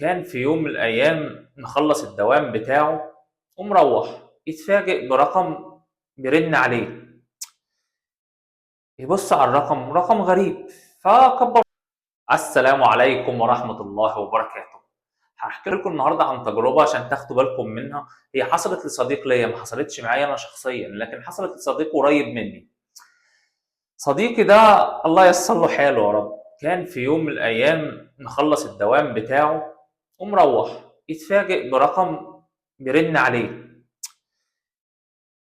كان في يوم من الأيام مخلص الدوام بتاعه ومروح يتفاجئ برقم بيرن عليه. يبص على الرقم، رقم غريب، فكبر. السلام عليكم ورحمة الله وبركاته. هحكي لكم النهارده عن تجربة عشان تاخدوا بالكم منها. هي حصلت لصديق ليا، ما حصلتش معايا أنا شخصيا، لكن حصلت لصديق قريب مني. صديقي ده الله ييسر له حاله يا رب. كان في يوم من الأيام مخلص الدوام بتاعه ومروح يتفاجئ برقم بيرن عليه.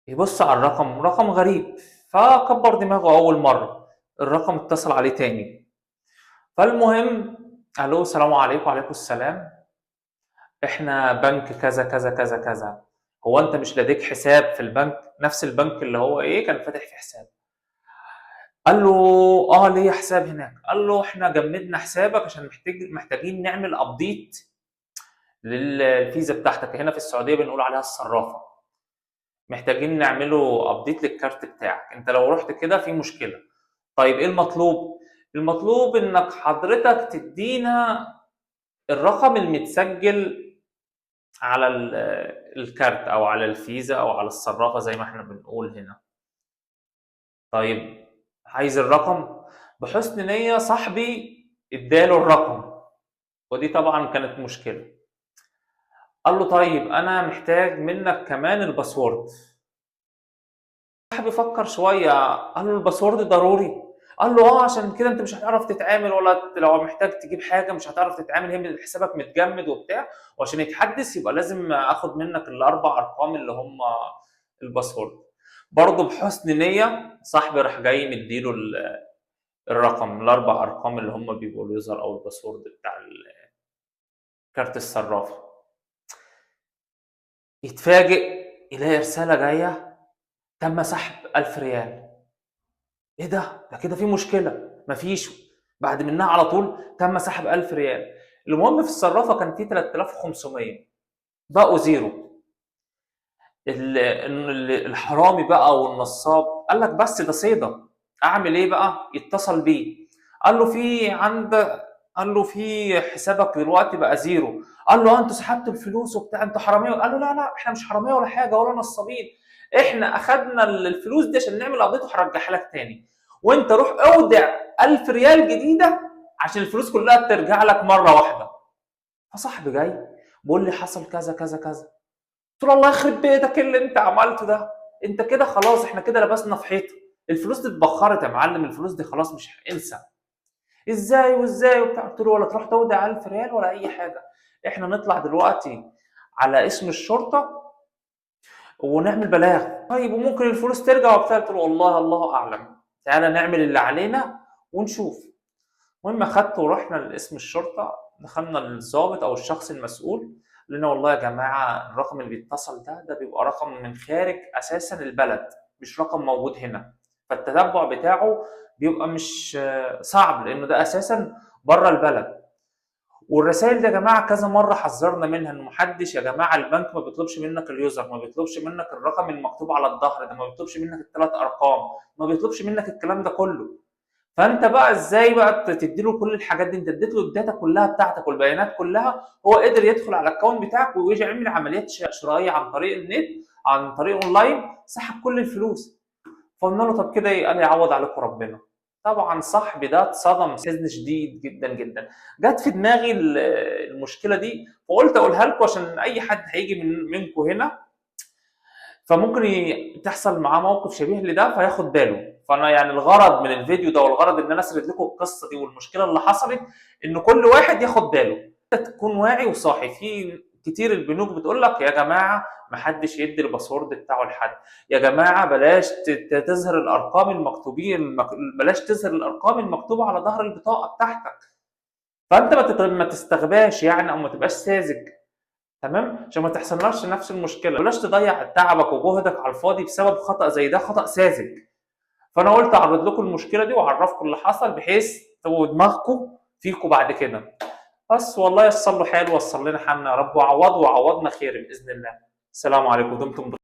يبص على الرقم، رقم غريب، فكبر دماغه أول مرة. الرقم اتصل عليه تاني. فالمهم قال له السلام عليكم. وعليكم السلام. احنا بنك كذا كذا كذا كذا. هو انت مش لديك حساب في البنك، نفس البنك اللي هو كان فاتح في حساب؟ قال له اه ليا حساب هناك. قال له احنا جمدنا حسابك عشان محتاجين نعمل ابديت للفيزا بتاعتك. هنا في السعوديه بنقول عليها الصرافه. محتاجين نعمله ابديت للكارت بتاعك، انت لو رحت كده في مشكله. طيب ايه المطلوب؟ المطلوب انك حضرتك تدينا الرقم المتسجل على الكارت او على الفيزا او على الصرافه زي ما احنا بنقول هنا. طيب عايز الرقم. بحسن نية صاحبي اداله الرقم، ودي طبعا كانت مشكلة. قال له طيب انا محتاج منك كمان الباسورد. صاحبي فكر شوية، قال له الباسورد ضروري؟ قال له اه عشان كده انت مش هتعرف تتعامل، ولا لو محتاج تجيب حاجة مش هتعرف تتعامل، هي حسابك متجمد وبتاع، وعشان يتحدث يبقى لازم اخد منك الاربع ارقام اللي هم الباسورد. برضه بحسن نية صاحبي راح جاي مديله الرقم، الاربع ارقام اللي هم بيبقوا اليوزر او الباسورد بتاع كارت الصرافه. يتفاجئ يلاقي رساله جايه: تم سحب 1000 ريال. ايه ده كده في مشكله. مفيش، بعد منها على طول تم سحب 1000 ريال. المهم في الصرافه كان في 3500 بقوا زيرو. الحرامي بقى والنصاب قال لك بس ده صيده، اعمل ايه بقى؟ يتصل بيه. قال له قال له في حسابك دلوقتي بقى زيرو. قال له انتوا سحبتوا الفلوس وبتاع، انتوا حراميه. قال له لا لا احنا مش حراميه ولا حاجه ولا نصابين، احنا اخدنا الفلوس دي عشان نعمل قضيه وهرجعها لك تاني، وانت روح اودع 1000 ريال جديده عشان الفلوس كلها ترجع لك مره واحده. فصاحبي جاي بيقول لي حصل كذا كذا كذا. قلت له الله يخرب بيتك اللي انت عملته ده، انت كده خلاص احنا كده لبسنا في حيطه، الفلوس دي اتبخرت يا معلم، الفلوس دي خلاص مش انسى. ازاي وازاي وبتاع؟ قلت له ولا تروح تودع 1000 ريال ولا اي حاجه، احنا نطلع دلوقتي على اسم الشرطه ونعمل بلاغ. طيب وممكن الفلوس ترجع وبتاع؟ قلت له والله الله اعلم، تعالى نعمل اللي علينا ونشوف. المهم اخدته ورحنا لاسم الشرطه، دخلنا للضابط او الشخص المسؤول. قال لنا والله يا جماعه الرقم اللي بيتصل ده بيبقى رقم من خارج اساسا البلد، مش رقم موجود هنا، فالتتبع بتاعه بيبقى مش صعب لانه ده اساسا بره البلد. والرسائل دي يا جماعه كذا مره حذرنا منها، انه محدش يا جماعه، البنك ما بيطلبش منك اليوزر، ما بيطلبش منك الرقم المكتوب على الظهر ده، ما بيطلبش منك الثلاث ارقام، ما بيطلبش منك الكلام ده كله. فانت بقى ازاي بقى تديله كل الحاجات دي؟ انت اديت له الداتا كلها بتاعتك والبيانات كلها، هو قدر يدخل على الاكونت بتاعك ويجي يعمل عمليات شرائيه عن طريق النت، عن طريق اونلاين، سحب كل الفلوس. فقلنا له طب كده قال يعوض عليكم ربنا. طبعا صاحبي ده اتصدم حزن شديد جدا جدا. جت في دماغي المشكله دي، وقلت اقولها لكم عشان اي حد هيجي منكم هنا فممكن تحصل معاه موقف شبيه لده فياخد باله. فانا يعني الغرض من الفيديو ده والغرض ان انا اسرد لكم القصه دي والمشكله اللي حصلت، ان كل واحد ياخد باله، انت تكون واعي وصاحي. في كتير البنوك بتقول لك يا جماعه ما حدش يدي الباسورد بتاعه لحد، يا جماعه بلاش تظهر الارقام المكتوبين، بلاش تظهر الارقام المكتوبه على ظهر البطاقه بتاعتك. فانت ما تستغباش يعني، او ما تبقاش ساذج، تمام، عشان ما تحصلناش نفس المشكله. بلاش تضيع تعبك وجهدك على الفاضي بسبب خطا زي ده، خطا ساذج. فانا قلت اعرض لكم المشكله دي واعرفكم اللي حصل، بحيث تبقوا دماغكم فيكم بعد كده. بس والله يسر له حال ويسر لنا حالنا يا رب، وعوضنا خير باذن الله. السلام عليكم، دمتم